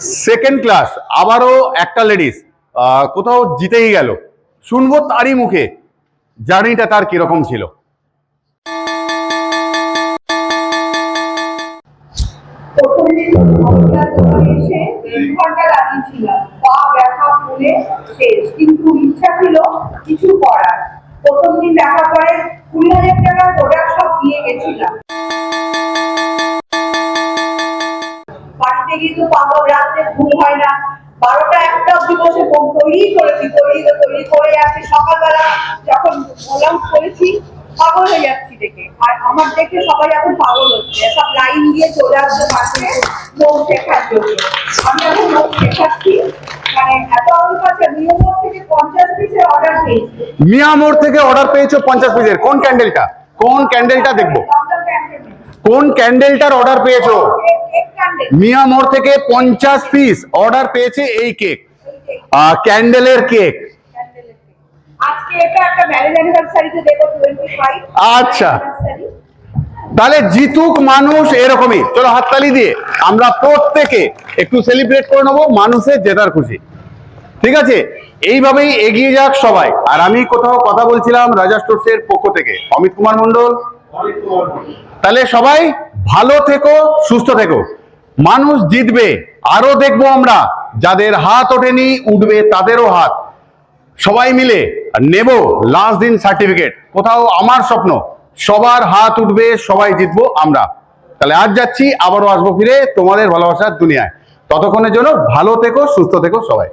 Second class, আবারও একটা ladies কোথাও জিতেই গেল। শুনবো তারই মুখে জার্নিটা তার কিরকম ছিল। কিন্তু ইচ্ছা ছিল কিছু করার। প্রথম দিন দেখা করে 20,000 টাকার প্রোডাক্ট সব দিয়ে গেছিলাম। বাড়িতে কিন্তু পাগল, রাত্রে ঘুম হয় না, 12টা 1টা অব্দি বসে তৈরি করেছি, তৈরি করে আসি। সকালবেলা যখন গোলাউট করেছি পাগল হয়ে যাচ্ছি দেখে, আর আমার দেখে সবাই এখন পাগল হচ্ছে। সব লাইন দিয়ে চলে আসছে পাশে লোক শেখার জন্য। আমি এখন লোক শেখাচ্ছি, মানে এত অল্প আছে। মিয়ামোর থেকে 50 পিসের অর্ডার পেয়েছি। মিয়ামোর থেকে অর্ডার পেয়েছো 50 পিসের? কোন ক্যান্ডেলটা? কোন ক্যান্ডেলটা দেখবো? কোন ক্যান্ডেলটার অর্ডার পেয়েছো? মিয়ামোর থেকে 50 পিস অর্ডার পেয়েছে এই কেক, ক্যান্ডেলের কেক। আজকে এটা একটা ম্যারেজ অ্যানিভার্সারিতে দেব 25। আচ্ছা, তাহলে জিতুক মানুষ এরকমই। চলো হাততালি দিয়ে আমরা প্রত্যেকে একটু সেলিব্রেট করে নেবো মানুষের জেতার খুশি। ঠিক আছে, এইভাবেই এগিয়ে যাক সবাই। আর আমি কোথাও কথা বলছিলাম রাজা স্টোরসের পক্ষ থেকে, অমিত কুমার মন্ডল। তাহলে সবাই ভালো থেকো, সুস্থ থেকো। মানুষ জিতবে, আরো দেখবো আমরা যাদের হাত ওঠেনি উঠবে তাদেরও হাত। সবাই মিলে নেব লাস্ট দিন সার্টিফিকেট। কোথাও আমার স্বপ্ন সবার হাত উঠবে, সবাই জিতবো আমরা। তাহলে আজ যাচ্ছি, আবারও আসবো ফিরে তোমাদের ভালোবাসার দুনিয়ায়। ততক্ষণের জন্য ভালো থেকো, সুস্থ থেকো সবাই।